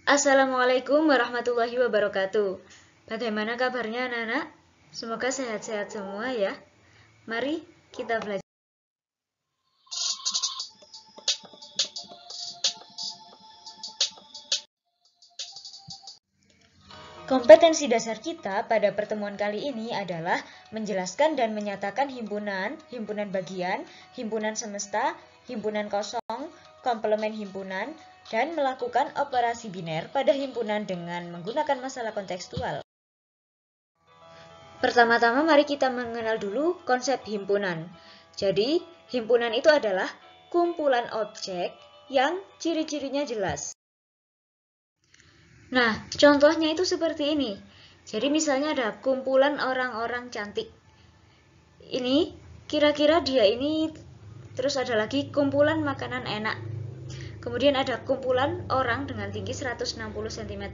Assalamualaikum warahmatullahi wabarakatuh. Bagaimana kabarnya anak-anak? Semoga sehat-sehat semua ya. Mari kita belajar. Kompetensi dasar kita pada pertemuan kali ini adalah menjelaskan dan menyatakan himpunan, himpunan bagian, himpunan semesta, himpunan kosong, komplement himpunan, dan melakukan operasi biner pada himpunan dengan menggunakan masalah kontekstual. Pertama-tama mari kita mengenal dulu konsep himpunan. Jadi, himpunan itu adalah kumpulan objek yang ciri-cirinya jelas. Nah, contohnya itu seperti ini. Jadi misalnya ada kumpulan orang-orang cantik. Ini kira-kira dia ini, terus ada lagi kumpulan makanan enak. Kemudian ada kumpulan orang dengan tinggi 160 cm,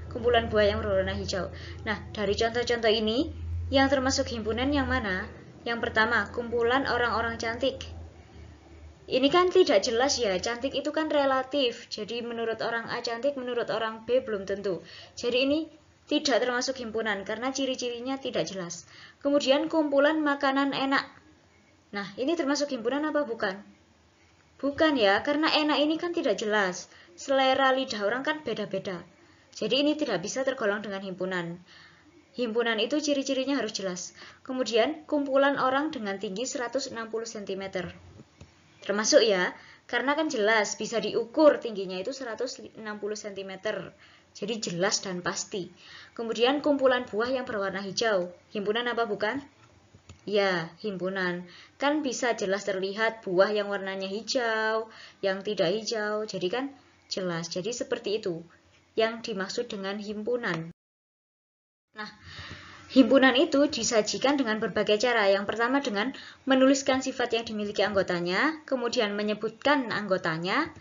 kumpulan buah yang berwarna hijau. Nah, dari contoh-contoh ini, yang termasuk himpunan yang mana? Yang pertama, kumpulan orang-orang cantik. Ini kan tidak jelas ya, cantik itu kan relatif. Jadi menurut orang A cantik, menurut orang B belum tentu. Jadi ini tidak termasuk himpunan karena ciri-cirinya tidak jelas. Kemudian kumpulan makanan enak. Nah, ini termasuk himpunan apa bukan? Bukan ya, karena enak ini kan tidak jelas. Selera lidah orang kan beda-beda. Jadi ini tidak bisa tergolong dengan himpunan. Himpunan itu ciri-cirinya harus jelas. Kemudian kumpulan orang dengan tinggi 160 cm. Termasuk ya, karena kan jelas bisa diukur tingginya itu 160 cm. Jadi jelas dan pasti. Kemudian kumpulan buah yang berwarna hijau. Himpunan apa bukan? Ya, himpunan. Kan bisa jelas terlihat buah yang warnanya hijau, yang tidak hijau. Jadi kan jelas. Jadi seperti itu yang dimaksud dengan himpunan. Nah, himpunan itu disajikan dengan berbagai cara. Yang pertama dengan menuliskan sifat yang dimiliki anggotanya, kemudian menyebutkan anggotanya.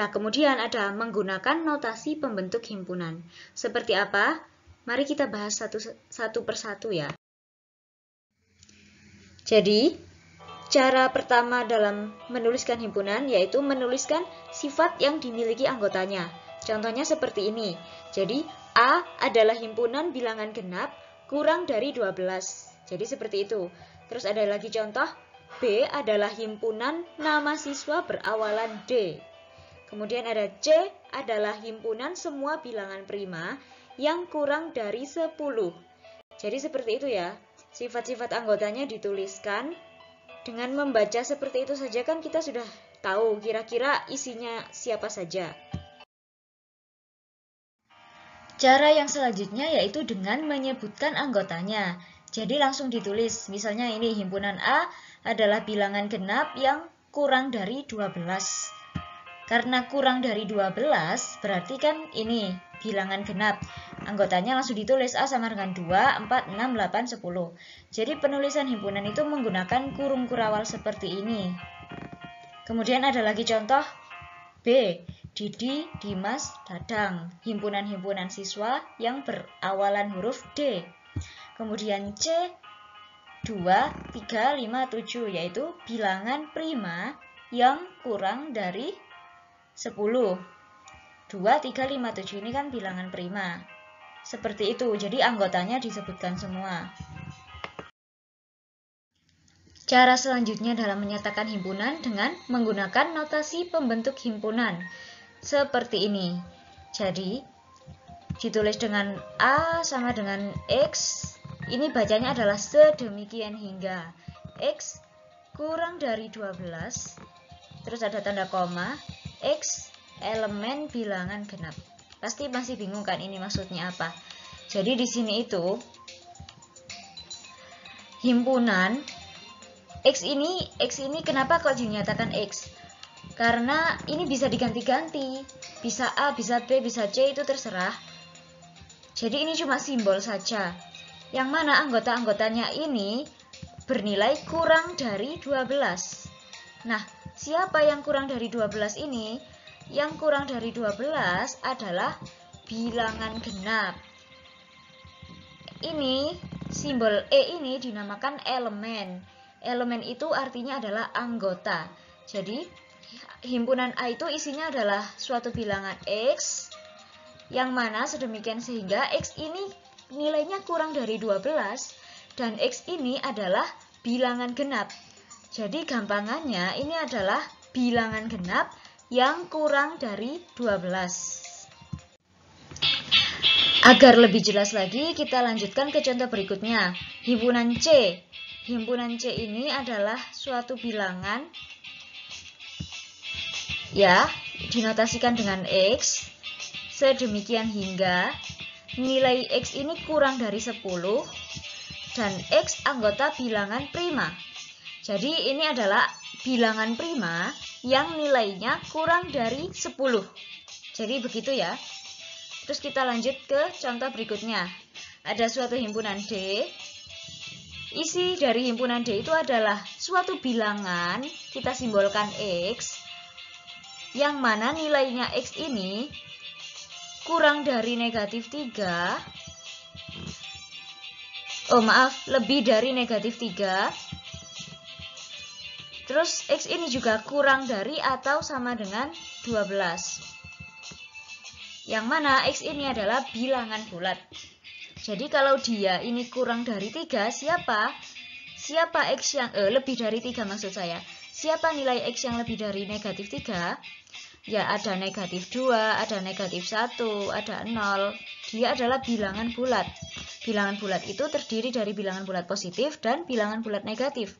Lah, kemudian ada menggunakan notasi pembentuk himpunan. Seperti apa? Mari kita bahas satu persatu ya. Jadi, cara pertama dalam menuliskan himpunan yaitu menuliskan sifat yang dimiliki anggotanya. Contohnya seperti ini. Jadi, A adalah himpunan bilangan genap kurang dari 12. Jadi seperti itu. Terus ada lagi contoh, B adalah himpunan nama siswa berawalan D. Kemudian ada C adalah himpunan semua bilangan prima yang kurang dari 10. Jadi seperti itu ya. Sifat-sifat anggotanya dituliskan. Dengan membaca seperti itu saja kan kita sudah tahu kira-kira isinya siapa saja. Cara yang selanjutnya yaitu dengan menyebutkan anggotanya. Jadi langsung ditulis. Misalnya ini himpunan A adalah bilangan genap yang kurang dari 12. Karena kurang dari 12 berarti kan ini bilangan genap. Anggotanya langsung ditulis A sama dengan 2, 4, 6, 8, 10. Jadi penulisan himpunan itu menggunakan kurung kurawal seperti ini. Kemudian ada lagi contoh B. Didi, Dimas, Dadang. Himpunan-himpunan siswa yang berawalan huruf D. Kemudian C. 2, 3, 5, 7 yaitu bilangan prima yang kurang dari 10. 2, 3, 5, 7 ini kan bilangan prima. Seperti itu, jadi anggotanya disebutkan semua. Cara selanjutnya dalam menyatakan himpunan dengan menggunakan notasi pembentuk himpunan. Seperti ini. Jadi, ditulis dengan A sama dengan X. Ini bacanya adalah sedemikian hingga. X kurang dari 12. Terus ada tanda koma. X elemen bilangan genap. Pasti masih bingung kan ini maksudnya apa? Jadi di sini itu himpunan X ini kenapa kok dinyatakan X? Karena ini bisa diganti-ganti. Bisa A, bisa B, bisa C, itu terserah. Jadi ini cuma simbol saja. Yang mana anggota-anggotanya ini bernilai kurang dari 12. Nah, siapa yang kurang dari 12 ini? Yang kurang dari 12 adalah bilangan genap. Ini, simbol E ini dinamakan elemen. Elemen itu artinya adalah anggota. Jadi, himpunan A itu isinya adalah suatu bilangan X Yang mana sedemikian sehingga X ini nilainya kurang dari 12 dan X ini adalah bilangan genap. Jadi gampangannya ini adalah bilangan genap yang kurang dari 12. Agar lebih jelas lagi, kita lanjutkan ke contoh berikutnya. Himpunan C. Himpunan C ini adalah suatu bilangan, ya, dinotasikan dengan X, sedemikian hingga nilai X ini kurang dari 10, dan X anggota bilangan prima. Jadi ini adalah bilangan prima yang nilainya kurang dari 10. Jadi begitu ya. Terus kita lanjut ke contoh berikutnya. Ada suatu himpunan D. Isi dari himpunan D itu adalah suatu bilangan, kita simbolkan X, yang mana nilainya X ini kurang dari negatif 3. Lebih dari negatif 3. Terus X ini juga kurang dari atau sama dengan 12. Yang mana X ini adalah bilangan bulat. Jadi kalau dia ini kurang dari 3, siapa X yang lebih dari 3 maksud saya. Siapa nilai X yang lebih dari negatif 3? Ya ada negatif 2, ada negatif 1, ada 0. Dia adalah bilangan bulat. Bilangan bulat itu terdiri dari bilangan bulat positif dan bilangan bulat negatif.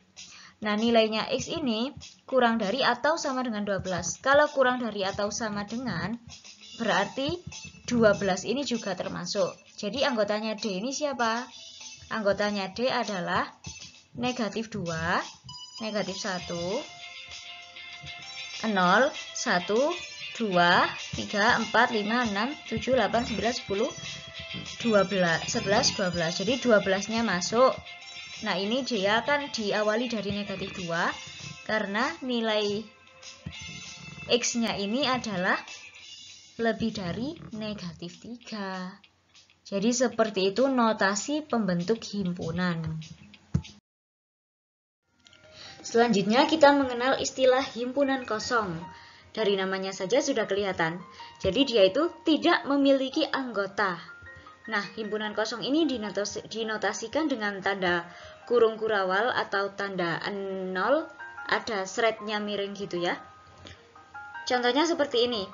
Nah, nilainya X ini kurang dari atau sama dengan 12. Kalau kurang dari atau sama dengan, berarti 12 ini juga termasuk. Jadi anggotanya D ini siapa? Anggotanya D adalah negatif 2, negatif 1, 0, 1, 2, 3, 4, 5, 6, 7, 8, 9, 10, 12, 11, 12. Jadi 12-nya masuk. Nah, ini dia akan diawali dari negatif 2 karena nilai X-nya ini adalah lebih dari negatif 3. Jadi seperti itu notasi pembentuk himpunan. Selanjutnya kita mengenal istilah himpunan kosong. Dari namanya saja sudah kelihatan. Jadi dia itu tidak memiliki anggota. Nah, himpunan kosong ini dinotasikan dengan tanda kurung kurawal atau tanda 0, ada seretnya miring gitu ya. Contohnya seperti ini.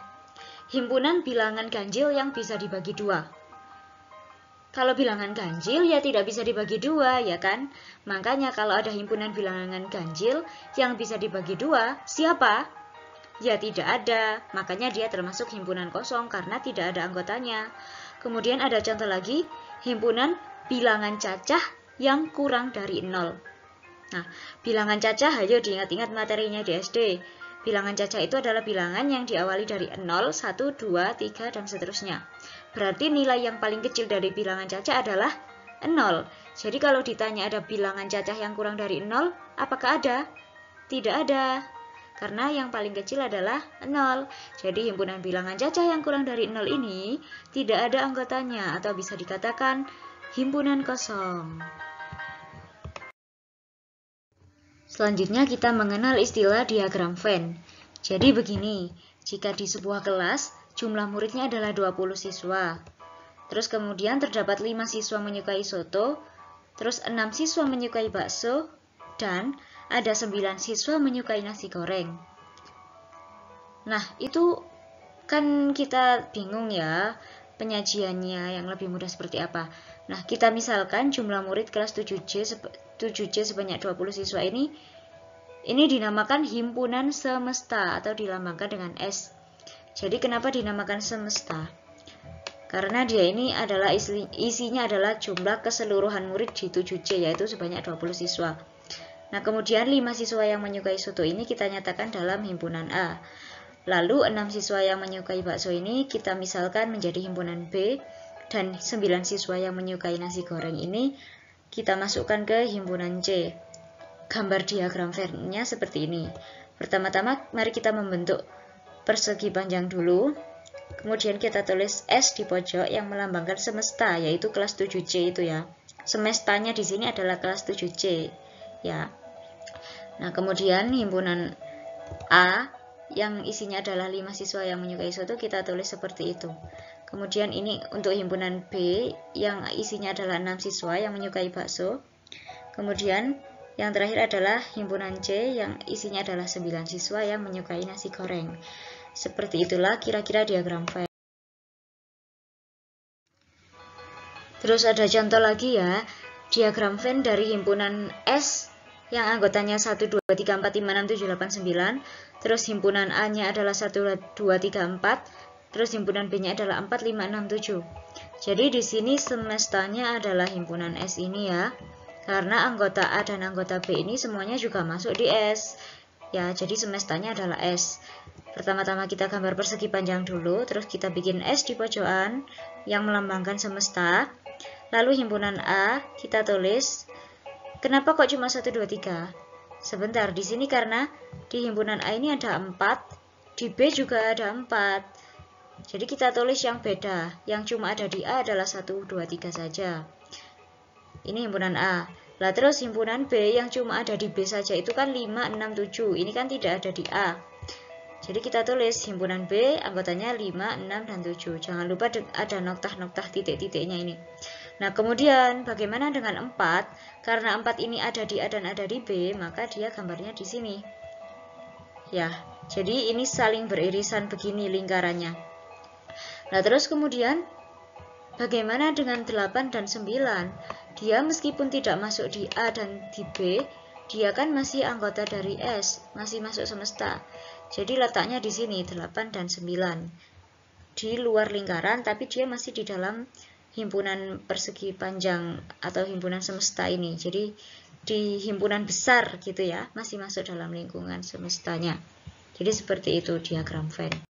Himpunan bilangan ganjil yang bisa dibagi 2. Kalau bilangan ganjil ya tidak bisa dibagi 2, ya kan? Makanya kalau ada himpunan bilangan ganjil yang bisa dibagi 2, siapa? Ya tidak ada, makanya dia termasuk himpunan kosong karena tidak ada anggotanya. Kemudian ada contoh lagi, himpunan bilangan cacah yang kurang dari 0. Nah, bilangan cacah, ayo diingat-ingat materinya di SD. Bilangan cacah itu adalah bilangan yang diawali dari 0, 1, 2, 3, dan seterusnya. Berarti nilai yang paling kecil dari bilangan cacah adalah 0. Jadi kalau ditanya ada bilangan cacah yang kurang dari 0, apakah ada? Tidak ada. Karena yang paling kecil adalah 0. Jadi himpunan bilangan cacah yang kurang dari 0 ini tidak ada anggotanya atau bisa dikatakan himpunan kosong. Selanjutnya kita mengenal istilah diagram Venn. Jadi begini, jika di sebuah kelas jumlah muridnya adalah 20 siswa. Terus kemudian terdapat 5 siswa menyukai soto, terus 6 siswa menyukai bakso, dan ada 9 siswa menyukai nasi goreng. Nah, itu kan kita bingung ya, penyajiannya yang lebih mudah seperti apa. Nah, kita misalkan jumlah murid kelas 7C sebanyak 20 siswa ini dinamakan himpunan semesta atau dilambangkan dengan S. Jadi kenapa dinamakan semesta? Karena dia ini adalah isinya adalah jumlah keseluruhan murid di 7C yaitu sebanyak 20 siswa. Nah, kemudian 5 siswa yang menyukai soto ini kita nyatakan dalam himpunan A. Lalu 6 siswa yang menyukai bakso ini kita misalkan menjadi himpunan B, dan 9 siswa yang menyukai nasi goreng ini kita masukkan ke himpunan C. Gambar diagram Venn-nya seperti ini. Pertama-tama mari kita membentuk persegi panjang dulu. Kemudian kita tulis S di pojok yang melambangkan semesta, yaitu kelas 7C itu ya. Semestanya di sini adalah kelas 7C ya. Nah, kemudian himpunan A yang isinya adalah 5 siswa yang menyukai soto, kita tulis seperti itu. Kemudian ini untuk himpunan B yang isinya adalah 6 siswa yang menyukai bakso. Kemudian yang terakhir adalah himpunan C yang isinya adalah 9 siswa yang menyukai nasi goreng. Seperti itulah kira-kira diagram Venn. Terus ada contoh lagi ya, diagram Venn dari himpunan S yang anggotanya 1, 2, 3, 4, 5, 6, 7, 8, 9. Terus himpunan A-nya adalah 1, 2, 3, 4. Terus himpunan B-nya adalah 4, 5, 6, 7. Jadi di sini semestanya adalah himpunan S ini ya. Karena anggota A dan anggota B ini semuanya juga masuk di S. Ya, jadi semestanya adalah S. Pertama-tama kita gambar persegi panjang dulu, terus kita bikin S di pojokan yang melambangkan semesta. Lalu himpunan A kita tulis. Kenapa kok cuma 1, 2, 3? Sebentar, di sini karena di himpunan A ini ada 4, di B juga ada 4. Jadi kita tulis yang beda, yang cuma ada di A adalah 1, 2, 3 saja. Ini himpunan A. Lah terus himpunan B yang cuma ada di B saja itu kan 5, 6, 7. Ini kan tidak ada di A. Jadi kita tulis himpunan B anggotanya 5, 6, dan 7. Jangan lupa ada noktah-noktah titik-titiknya ini. Nah kemudian bagaimana dengan 4? Karena 4 ini ada di A dan ada di B, maka dia gambarnya di sini. Ya, jadi ini saling beririsan begini lingkarannya. Nah terus kemudian bagaimana dengan 8 dan 9? Dia meskipun tidak masuk di A dan di B, dia kan masih anggota dari S, masih masuk semesta. Jadi letaknya di sini 8 dan 9. Di luar lingkaran tapi dia masih di dalam himpunan persegi panjang atau himpunan semesta ini. Jadi di himpunan besar gitu ya, masih masuk dalam lingkungan semestanya. Jadi seperti itu diagram Venn.